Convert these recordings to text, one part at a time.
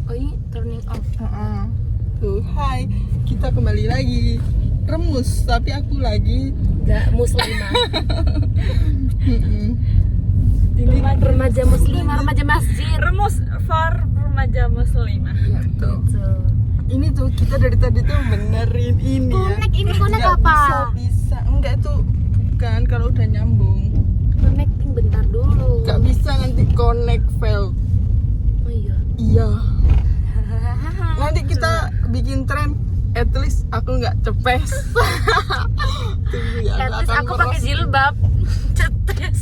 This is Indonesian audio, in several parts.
Oh ini turning off. Tuh, hai, kita kembali lagi remus, tapi aku lagi Gak muslimah. ini Remaja muslimah, remaja masjid. Remus for remaja muslimah. ya, tuh. Betul. Ini tuh kita dari tadi tuh benerin ini Connect, ya. ini connect Nggak apa? bisa, enggak itu bukan kalau udah nyambung. Connecting bentar dulu. Gak bisa nanti connect fail. Oh iya. Iya. Nanti kita bikin tren, at least aku nggak cepes. Tunggu ya, At least akan aku pakai meros- jilbab. Cetes.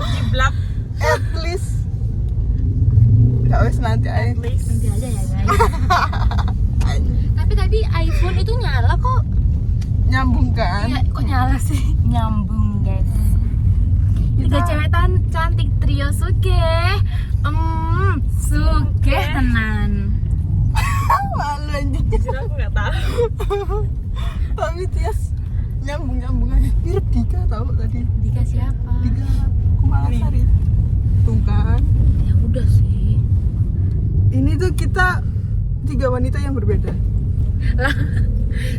Jiblak. At least. Gak wes nanti aja. Nanti aja ya guys. Tapi tadi iPhone itu nyala kok. Nyambung kan? Iya, kok nyala sih? Nyambung guys. Tiga cewek cantik trio suke. Suke tenan. Malu anjing. Jujur aku nggak tahu. Tapi Tias nyambung aja. Mirip Dika tahu tadi. Dika siapa? Dika Kumalasari. Tuh kan. Ya udah sih. Ini tuh kita 3 wanita yang berbeda. Lah.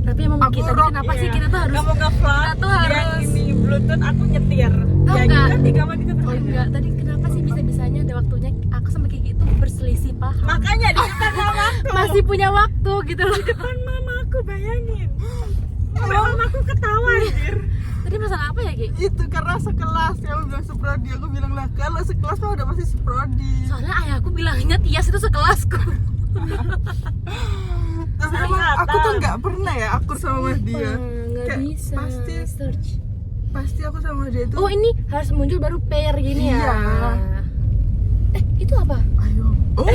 Tapi emang Aku kita rock, kenapa sih Iya. kita tuh harus Kamu nge-vlog, kita tuh yang harus ini bluetooth, aku nyetir. Tahu Ya nggak? kita 3 wanita Oh berbeda. enggak, tadi kenapa sih bisa-bisanya ada waktunya aku sama Kiki itu berselisih paham. Makanya di depan mamaku. Masih punya waktu gitu loh. Di depan mamaku, bayangin. Sampai mamaku ketawa anjir. Tadi masalah apa ya, Ki? Itu karena sekelas, kamu bilang seprodi, aku bilang lah kalau sekelas mah udah pasti seprodi. Soalnya ayahku bilangnya Tias itu sekelasku. Tapi emang aku tuh nggak pernah ya akur sama Mas dia. Nggak Kayak bisa. Pasti Search. aku sama dia itu. Oh ini harus muncul baru pair gini ya. Iya. Itu apa? Ayo. Oh.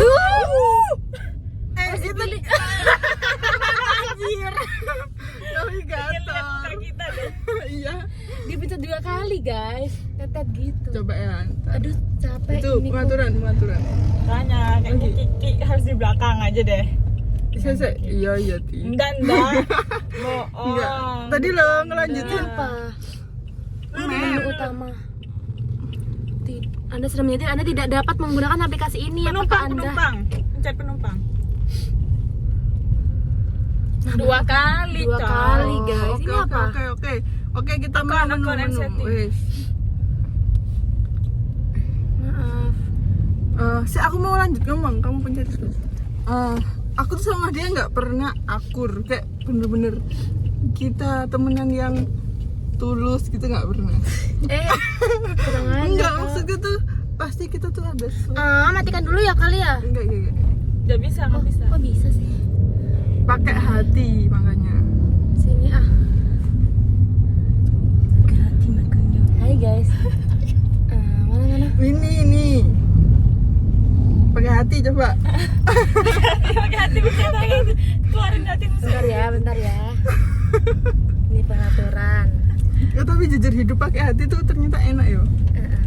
Masih Itu pilih. anjir. Tapi Lihat gatal. muka kita deh. Iya. Dipencet 2 kali guys. Tetet gitu. Coba ya. Ntar. Aduh capek Itu ini kok. pengaturan. Makanya kayaknya Kiki harus di belakang aja deh. Iya Ti. Enggak. Enggak. Bohong. Tadi lo ngelanjutin Apa? Menu utama. Anda sudah menyetir, Anda tidak dapat menggunakan aplikasi ini. Apakah Anda? penumpang. Mencari penumpang. Nah, 2 kali. 2 kali Cok. guys. Ini apa? Oke, kita Akun, menu. and setting. Wes. Maaf. Aku mau lanjut ngomong, kamu pencet dulu. Aku tuh sama dia nggak pernah akur, kayak bener-bener kita temenan yang tulus gitu nggak pernah. Kurang aja. Enggak, Kak. maksudnya tuh pasti kita tuh ada Matikan dulu ya kali ya. enggak. Nggak bisa. Kok bisa sih? Pakai hati makanya. Sini Hati makanya. Hai guys. Mana? Ini. Pakai hati coba. Pakai hati bicara gitu. Keluarin hati Bentar ya. Ini pengaturan. Ya tapi jujur hidup pakai hati tuh ternyata enak yo.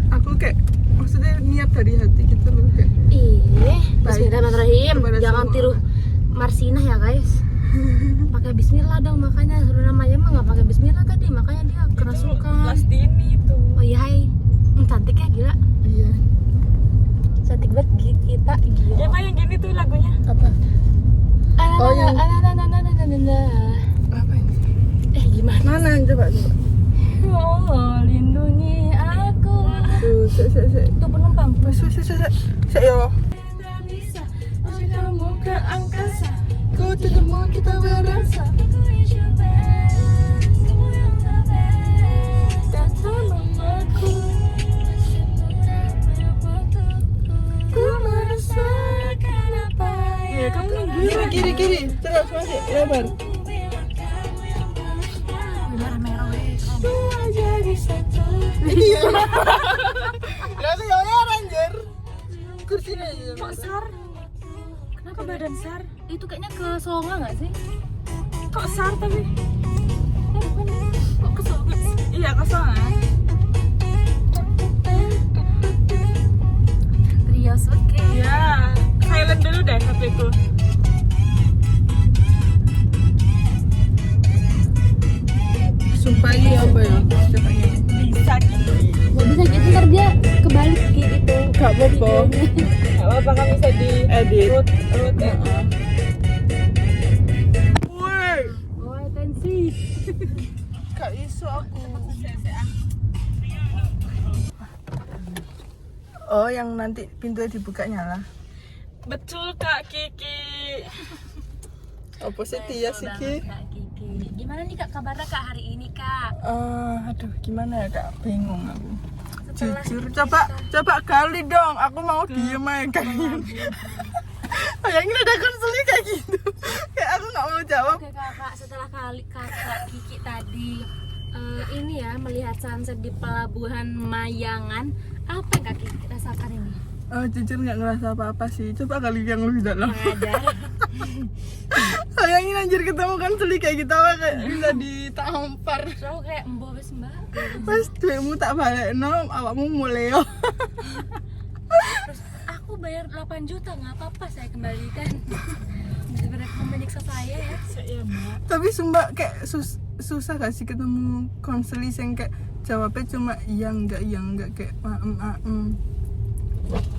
Aku kayak maksudnya niat dari hati gitu loh kayak. Bismillahirrahmanirrahim. Kepada Jangan semua tiru Marsinah ya guys. Pakai Bismillah dong, makanya suruh namanya mah nggak pakai Bismillah tadi, makanya dia kerasukan. Plastini itu. Oh iya, hai. Cantik ya, gila. Iya. Cantik banget kita, gila. Ya Pak, yang gini tuh lagunya. Apa? Oh, yang- Apa ini? Gimana? Mana coba. Oh, lindungi aku. Tuh, sek. Itu penumpang. Sek yo. Kamu ke angkasa. Kau tidak mau kita berasa. Ku merasakan apa Ya kamu nih Kiri. Terus masih lebar. Merah-merah wes. Semua jadi satu. Iya. Lalu yang anjir. Kursinya aja. Kok sar? Kenapa badan sar? Itu kayaknya ke Songa nggak sih? Kok sar tapi? Kok kesongan? Iya kesongan. Rios oke. Ya, silent dulu deh HP-ku. Sumpah ini apa ya? Coba ya. Bisa gitu. Nggak bisa gitu, ntar dia kebalik Ki. kepo. Gak apa-apa kan bisa di Edit. root ya. Woi, Oh, tensi. gak iso aku. Oh, yang nanti pintunya dibuka nyala. Betul Kak Kiki. Apa sih dia sih Ki? Kak Kiki. Gimana nih Kak kabarnya Kak hari ini Kak? Aduh, gimana ya Kak? Bingung aku. Setelah Jujur, coba gali dong. Aku mau diem aja kalian. Bayangin ada konseling kayak gitu. Kayak aku nggak mau jawab. Oke Kakak, setelah Kakak Kiki tadi ini ya melihat sunset di pelabuhan Mayangan, apa yang Kak Kiki rasakan ini? Jujur nggak ngerasa apa-apa sih. Coba kali yang lebih dalam. Mengajar. Bayangin anjir ketemu konseling kayak gitu apa kayak bisa ditampar. Terus kayak mbok wis Mbak. Pas duitmu tak balik awakmu mulai yo. Terus aku bayar 8 juta nggak apa-apa saya kembalikan. Daripada kamu menyiksa saya ya. Iya Mbak. Tapi sumpah kayak susah gak sih ketemu konseling yang kayak jawabnya cuma iya enggak kayak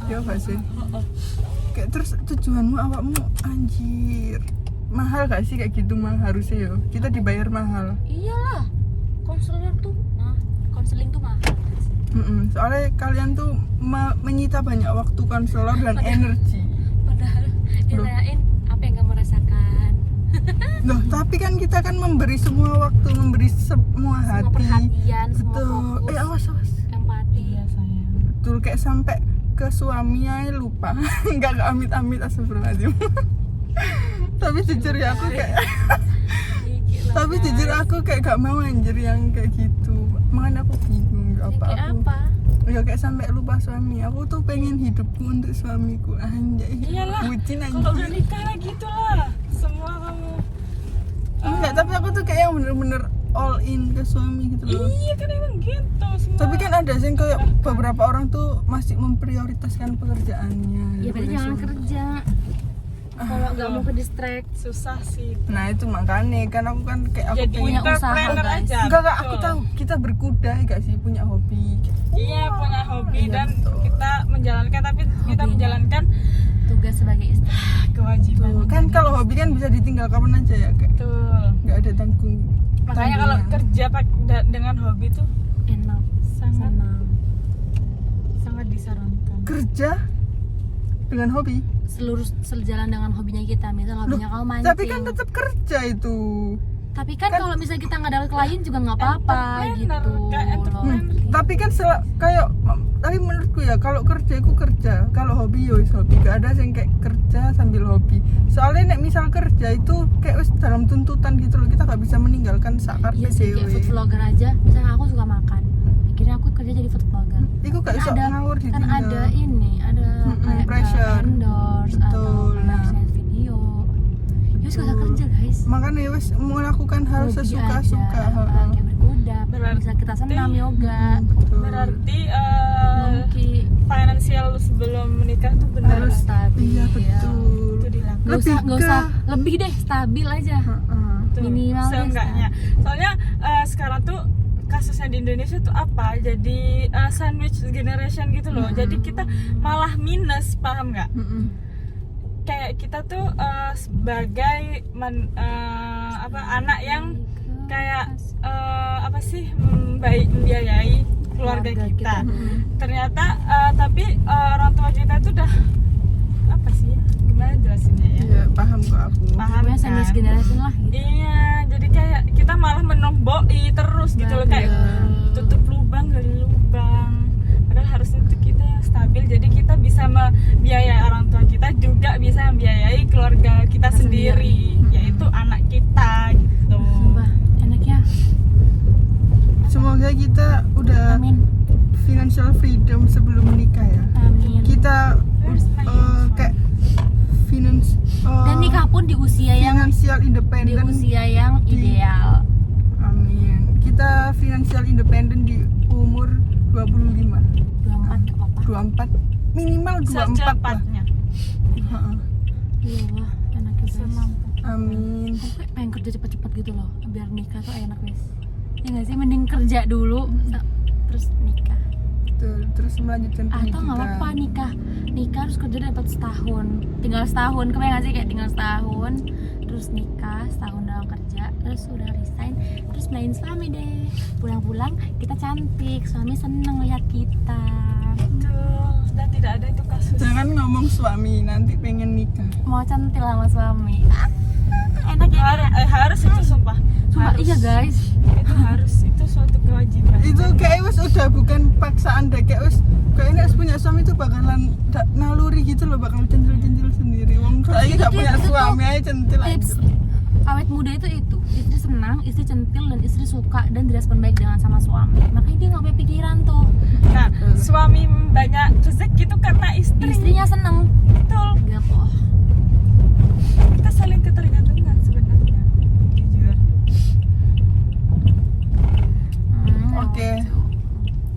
ya gak sih? Kayak terus tujuanmu awakmu anjir mahal gak sih kayak gitu mah harusnya ya kita dibayar mahal. Iyalah. Konseling tuh mahal. Soalnya kalian tuh menyita banyak waktu konselor dan energi. Padahal kirain apa yang kamu rasakan? Loh, tapi kan kita kan memberi semua waktu, memberi semua hati. Semua perhatian, semua Betul. fokus. Awas. Empati. Iya sayang. Betul kayak sampai ke suami aja lupa. Enggak amit-amit astagfirullahaladzim. Tapi jujur ya aku kayak tapi jujur aku kayak gak mau anjir yang kayak gitu. Makanya aku bingung apa Kayak aku. apa? Ya kayak sampai lupa suami. Aku tuh pengen hidupku untuk suamiku. Anjay. Iyalah. Bucin Kalau udah anjir. nikah lah gitu lah. Semua kamu. Enggak, tapi aku tuh kayak yang bener-bener all in ke suami gitu loh. Iya kan emang gitu semua. Tapi kan ada sih kayak beberapa orang tuh masih memprioritaskan pekerjaannya. Ya berarti daripada jangan suami. kerja. Kalau nggak mau ke distract. susah sih. Nah itu makanya kan aku kan kayak aku Jadi pengen punya usaha, entrepreneur guys. aja. enggak aku betul. tahu kita berkuda gak sih punya hobi. Iya punya hobi Iya, dan betul. kita menjalankan tapi kita Hobinya. menjalankan Tugas sebagai istri. kewajiban. Tuh, kan kalau hobi kan bisa ditinggal kapan aja ya kayak Betul. nggak ada tanggung. Makanya kalau kerja dengan hobi tuh Enak. sangat Senang. sangat disarankan. kerja dengan hobi. Seluruh sejalan dengan hobinya kita. Misal hobinya kamu mancing. Tapi kan tetap kerja itu. Tapi kan kalau misalnya kita nggak dapat klien juga nggak apa-apa Entrepreneur, gitu. kayak loh. entrepreneur. Tapi kan kayak tapi menurutku ya kalau kerja itu kerja, kalau hobi yo is hobi. Gak ada yang kayak kerja sambil hobi. Soalnya nek misal kerja itu kayak wis dalam tuntutan gitu loh, kita gak bisa meninggalkan sakar Iya sih, kayak food vlogger aja. Misalnya aku suka makan, akhirnya aku kerja jadi food vlogger. Iku gak bisa ngawur Kan ditinggal. ada ini, ada kayak pressure. endorse atau Betul, nah. nge-share video. Yus gak usah kerja guys. Makanya wis melakukan hal Hobi sesuka-suka. aja, kayak berkuda, Berarti- bisa kita senam, yoga, Betul. Berarti monkey. finansial sebelum menikah tuh benar Harus stabil. iya betul. itu dilakukan. Nggak usah lebih deh, stabil aja. Heeh. Tuh, Minimal deh, seenggaknya. Soalnya sekarang tuh kasusnya di Indonesia tuh apa? Jadi sandwich generation gitu loh. Jadi kita malah minus, paham nggak? Kayak kita tuh sebagai anak yang kayak apa sih membiayai keluarga kita. Ternyata tapi orang tua kita tuh udah apa sih ya? Gimana jelasinnya ya? Iya, paham kok aku. Paham Pokoknya sandwich kan? generation lah gitu. Iya, jadi kayak kita malah menomboi terus gitu loh, kayak tutup lubang gali lubang. Padahal harusnya tuh kita yang stabil, jadi kita bisa membiayai orang tua kita, juga bisa membiayai keluarga kita sendiri, yaitu anak kita gitu. Sumpah, enak ya. Semoga kita udah Amin. financial freedom sebelum menikah ya. Amin. Kita kayak Dan nikah pun di usia yang financial independent. ideal. Amin. Kita financial independent di umur 25. 24 gak apa-apa. 24 minimal 24 lah. Secepatnya. Heeh. Iya wah, enak ya guys. Amin. Aku kayak pengen kerja cepet-cepet gitu loh, biar nikah tuh enak guys. Ya nggak sih, mending kerja dulu terus nikah. betul. Terus melanjutkan Atau pendidikan. nggak apa-apa nikah harus kerja dapat setahun, tinggal setahun, kebayang nggak sih kayak tinggal setahun, terus nikah setahun dalam kerja, terus udah resign, terus melain suami deh, pulang-pulang kita cantik, suami seneng lihat kita. Betul. Dan tidak ada itu kasus. Jangan ngomong suami, nanti pengen nikah. Mau centil sama suami. Enak ya. Harus itu sumpah. Sumpah Harus. iya guys. Itu harus, itu suatu kewajiban. Itu kayak wes udah bukan paksaan deh, kayak wes kayaknya wes punya suami itu bakalan naluri gitu loh, bakal centil-centil sendiri. Wong saya gak punya itu tuh suami aja centil Tips aja. awet muda itu istri senang, istri centil, dan istri suka dan direspon baik dengan sama suami. Makanya dia nggak punya pikiran tuh. Nah, suami banyak rezeki itu karena istri. Istrinya seneng. Betul. Gitu. Kita saling ketergantungan sebenarnya. Jujur. Oke.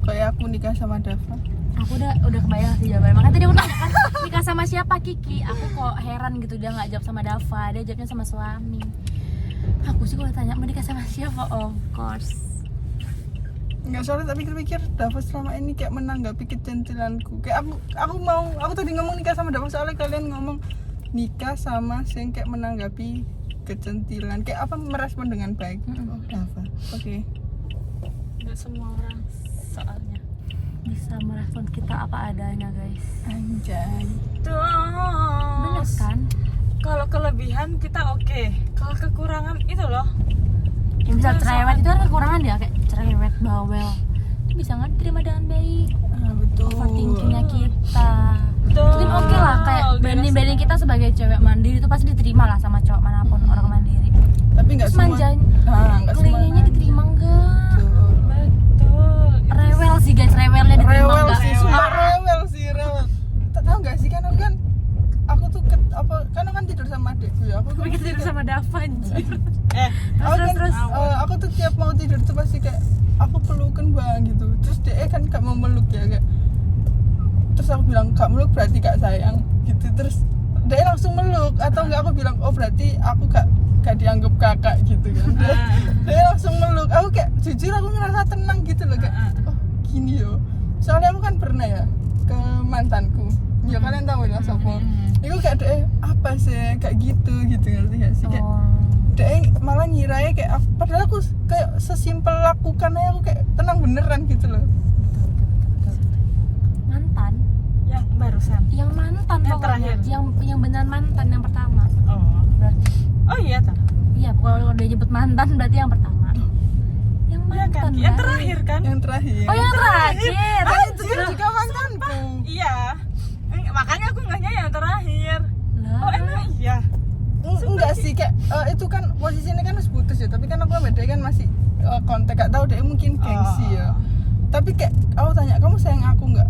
Kayak aku nikah sama Dava. Aku udah kebayang sih jawabannya. Makanya tadi aku nanya kan nikah sama siapa Kiki? Aku kok heran gitu dia nggak jawab sama Dava, dia jawabnya sama suami. Aku sih kalau tanya mau nikah sama siapa, of course. Enggak, soalnya tak pikir-pikir Dava selama ini kayak menanggapi kecentilanku. Kayak aku tadi ngomong nikah sama Dava soalnya kalian ngomong nikah sama sing kayak menanggapi kecentilan. Kayak apa merespon dengan baik. Oh, Dava. Oke. Nggak semua orang soalnya. Bisa merespon kita apa adanya guys. Anjay. Bener Terus kan? kalau kelebihan kita oke. Kalau kekurangan itu loh. Yang bisa cerewet itu kan kekurangan dia, kayak cerewet, bawel. Itu bisa nggak diterima dengan baik. Betul. Overthinkingnya kita. Betul. Mungkin oke lah kayak banding kita sebagai cewek mandiri itu pasti diterima lah sama cowok manapun orang mandiri. Tapi enggak Terus semua. manjanya, Enggak semua. kelinginya diterima enggak? Betul. Betul. Rewel sih guys, rewelnya diterima Rewel enggak? sih, sumpah rewel sih, rewel. Tak tahu enggak sih kan aku tuh kan aku kan tidur sama adekku ya. Aku Kita tidur sama Dava anjir. Aku tuh tiap mau tidur tuh pasti kayak aku pelukan bang gitu. Terus dia kan gak mau meluk ya kayak. Terus aku bilang gak meluk berarti gak sayang gitu. Terus dia langsung meluk atau enggak aku bilang oh berarti aku gak dianggap kakak gitu kan. Dia langsung meluk. Aku kayak jujur aku ngerasa tenang gitu loh kayak oh gini yo. Soalnya aku kan pernah ya ke mantanku. Ya kalian tahu ya siapa. Itu kayak deh apa sih kayak gitu ngerti gak sih kayak dia malah ngiranya kayak padahal aku kayak sesimpel lakukan aja aku kayak tenang beneran gitu loh. Mantan? Yang barusan. Yang mantan Yang pokoknya. terakhir. Yang beneran mantan yang pertama. Oh. Berarti. Oh iya tak. Iya, kalau dia nyebut mantan berarti yang pertama. Yang Iya mantan. kan? Yang Bang. terakhir kan? Yang terakhir. Oh, yang terakhir. Itu kan juga mantanku. Iya. Makanya aku nggak yang terakhir. Lah. Oh emang iya. Enggak sih kayak itu kan posisinya kan harus putus ya, tapi kan aku sama dia kan masih kontak, gak tahu dia mungkin gengsi ya. Tapi kayak aku tanya kamu sayang aku nggak?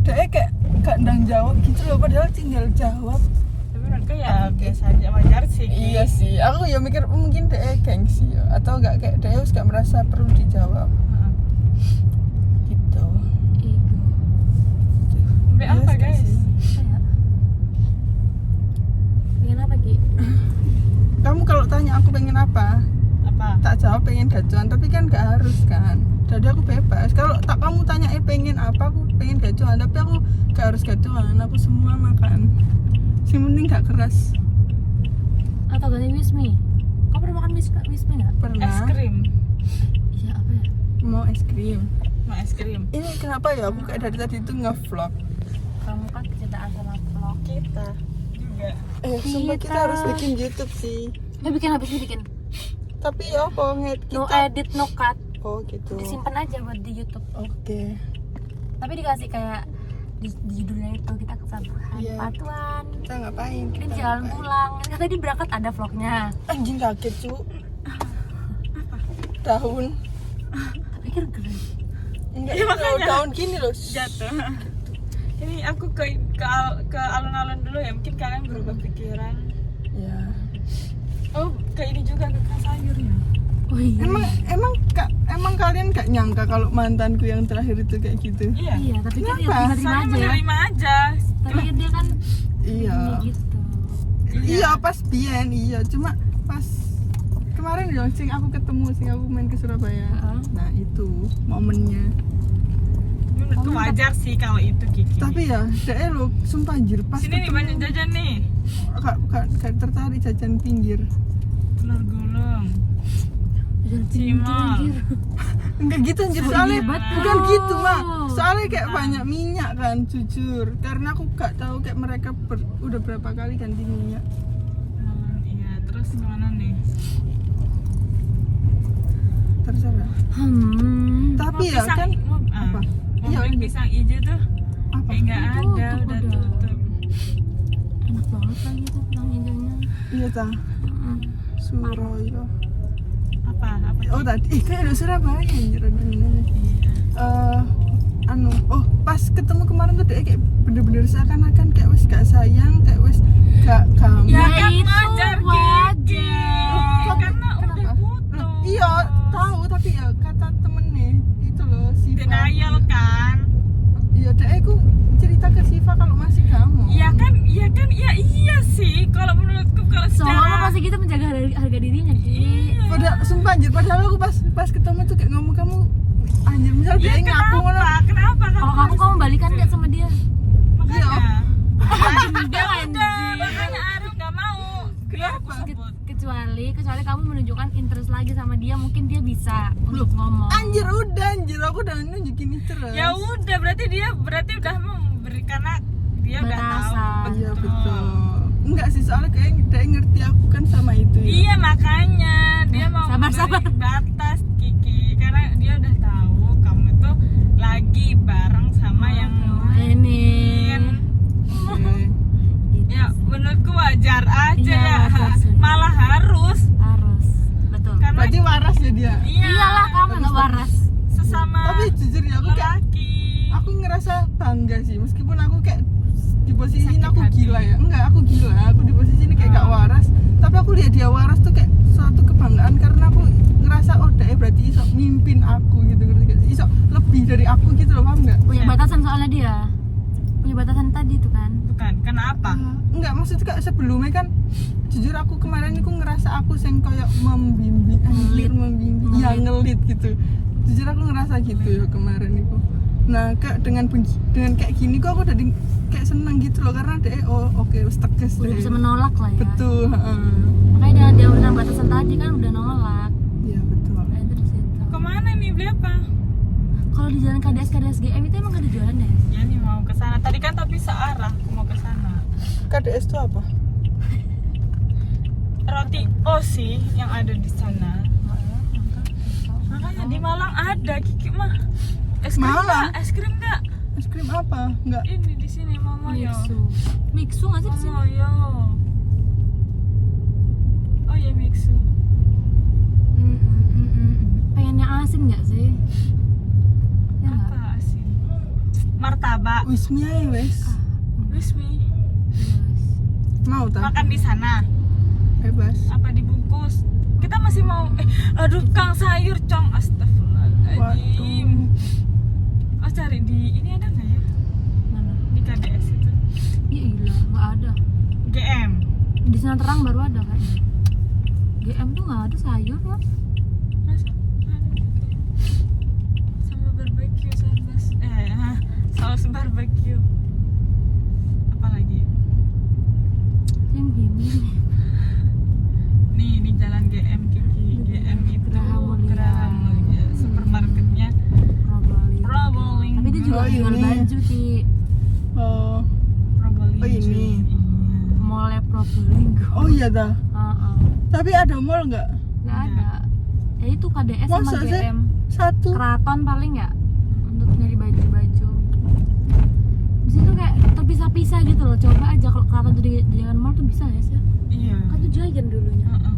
Dia kayak gak ndang jawab gitu loh, padahal tinggal jawab. Tapi menurutku ya biasa aja, wajar sih. Iya sih, aku ya mikir mungkin dia gengsi ya, atau nggak kayak dia harus gak merasa perlu dijawab gitu. Ego. Sampai Iya apa sih, guys? sih. Kayak. Pengen apa Ki? Kamu kalau tanya aku pengen apa, Apa? tak jawab pengen gacuan, tapi kan gak harus kan. Jadi aku bebas. Kalau tak kamu tanya pengen apa, aku pengen gacuan, tapi aku gak harus gacuan. Aku semua makan. Yang penting gak keras. Atau ganti wismi? Kamu pernah makan wismi nggak? Pernah Es krim. Iya apa ya? mau es krim. Mau es krim. Ini kenapa ya aku kayak dari tadi itu nge-vlog. Kamu kan kecintaan sama vlog. Kita juga. Sumpah kita Kita. harus bikin YouTube sih. Bikin habis ini bikin. Tapi ya apa ngedit No kita. edit, no cut. Oh gitu. Disimpan aja buat di YouTube. Oke. Tapi dikasih kayak di judulnya itu kita ke pelabuhan Iya. Patuan. Kita ngapain? Ini Kita jalan ngapain? pulang. Kan tadi berangkat ada vlognya. Anjing kaget cu. Daun. Tapi kan keren. Enggak, Ya, makanya. daun gini loh. Jatuh. Ini aku ke alun-alun dulu ya, mungkin kalian berubah pikiran. Ya. Oh, ke ini juga ke sayurnya. Oh iya. Emang kalian gak nyangka kalau mantanku yang terakhir itu kayak gitu? Iya. Iya, tapi kan ya Kenapa? terima Saya aja ya. menerima aja. Tapi kan dia kan Iya. ini gitu. Iya pas biyen iya, cuma pas kemarin dong sing aku ketemu sing aku main ke Surabaya. Heeh. Nah, itu momennya. Menurutku wajar sih kalau itu Kiki. Tapi ya deh lo sumpah anjir pas Sini nih ketemu, banyak jajan nih. Kak tertarik jajan pinggir. Telur gulung. Jajan Cimol. pinggir. Enggak gitu anjir, Oh, soalnya iya, betul. bukan gitu mah. Soalnya kayak banyak minyak kan, jujur. Karena aku gak tahu kayak mereka udah berapa kali ganti minyak. Iya, terus kemana nih? Terserah. Tapi ya Pisang- kan apa? Iya, Mobil lanjut. pisang hijau tuh apa? kayak nggak ada, Tutup udah udah. tutup. Enak banget lagi tuh pisang hijaunya. Iya tah, Surabaya. Apa? Oh tadi, kayak ada Surabaya anjir ada ini. Pas ketemu kemarin tuh dia kayak bener-bener seakan-akan kayak wes gak sayang, kayak wes gak kamu. Ya Ya kan itu wajar, wajar. Kiki. Karena udah Kenapa? putus. Iya, tahu tapi ya kata temennya itu loh Siva. Denial kan? Iya, deh aku cerita ke Siva kalau masih kamu. Iya kan, iya sih. Kalau menurutku kalau Soalnya secara pasti kita menjaga harga dirinya, Ki. Iya. Padahal sumpah anjir, padahal aku pas ketemu tuh kayak ngomong kamu anjir misal Iya, dia ngaku ngono. Kenapa? Kalau kamu balikan gak sama dia? Makanya. Dia Makanya Arum nggak mau. Kenapa? Kecuali kamu menunjukkan interest lagi sama dia, mungkin dia bisa untuk ngomong. Anjir aku udah nunjukin itu terus. Ya udah, berarti udah memberi karena dia udah tahu. Batasan. Iya betul. Enggak sih soalnya kayak dia ngerti aku kan sama itu ya. Iya, makanya dia mau sabar. memberi batas Kiki karena dia udah tahu kamu tuh lagi bareng sama yang Ini. Oke. ya menurutku wajar aja Iya, ya. wajar sih. Malah harus Harus. Betul. karena Berarti waras ya dia. Iyalah kamu nggak waras. sesama Tapi jujur ya aku kayak lelaki. aku ngerasa bangga sih meskipun aku kayak di posisi ini Sakit aku hati. gila ya. Enggak, aku gila. Aku di posisi ini kayak gak waras. Tapi aku lihat dia waras tuh kayak suatu kebanggaan karena aku ngerasa oh dia berarti iso mimpin aku gitu ngerti gak sih? Iso lebih dari aku gitu loh, paham enggak? Punya Iya. batasan soalnya dia. Punya batasan tadi tuh kan. Bukan, kenapa? Enggak, maksudnya kayak sebelumnya kan jujur aku kemarin aku ngerasa aku yang kayak membimbing ya ngelit gitu. Jujur aku ngerasa gitu ya kemarin itu. Nah, dengan kayak gini kok aku udah kayak seneng gitu loh karena dia oke wis tegas Udah deh. bisa menolak lah ya. Betul, heeh. Makanya dengan dia urusan batasan tadi kan udah nolak. Iya, betul. Nah itu di situ. Kemana nih, beli apa? Kalau di jalan KDS GM itu emang ada jualan ya? Ya nih mau ke sana. Tadi kan tapi searah aku mau ke sana. KDS itu apa? Roti sih yang ada di sana. Makanya di Malang ada Kiki mah. Es krim Malang? nggak? Es krim nggak? Es krim apa? Enggak. Ini di sini Momoyo. Mixu nggak sih di sini? Momoyo. Oh iya Mixu. Pengennya asin nggak sih? Ya nggak? Apa sih? Martabak. Wismi aja wes. Wismi. Mau tak? Makan di sana. Bebas. Apa dibungkus? Kita masih mau aduh Kang sayur cong, astagfirullahaladzim. Oh cari di ini ada nggak ya? Mana? Di KDS itu. Iya iya nggak ada. GM. Di sana terang baru ada kayaknya. GM tuh nggak ada sayur ya? Masa? Ada. Sama barbecue saus barbecue. Apa lagi? Him. Nih jalan GM Kiki. GM itu Geraha Mulia. Geraha Mulia. Supermarketnya Probolinggo. Tapi dia juga Oh, jual ini. baju Ki. Oh. Probolinggo. Oh, ini. Iya. Mallnya Probolinggo. Oh iya dah. Heeh. Tapi ada mall nggak? Nggak ada. Ya itu KDS sama Masa sih? GM. Satu. Keraton paling ya untuk nyari baju-baju. Di situ kayak terpisah-pisah gitu loh. Coba aja kalau keraton tuh di jalan mall tuh bisa ya sih? Iya. Kan tuh Giant dulunya. Heeh.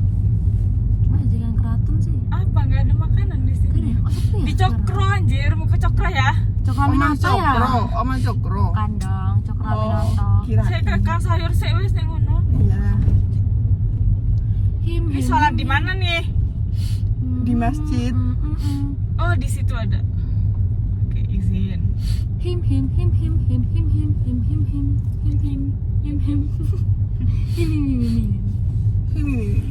Cuma jalan keraton sih. Apa nggak ada makanan di Kan sini? ya? Oh, sepi ya Di sekarang? Cokro anjir, mau ke Cokro ya? Cokro Aminoto ya? Oma Cokro. Bukan dong, Cokro Oh, Aminoto. kira. Saya ke Kang sayur sik wis ning ngono. Iya. Ini sholat di mana nih? Di masjid. Oh, di situ ada. Oke, izin. Him. Ini.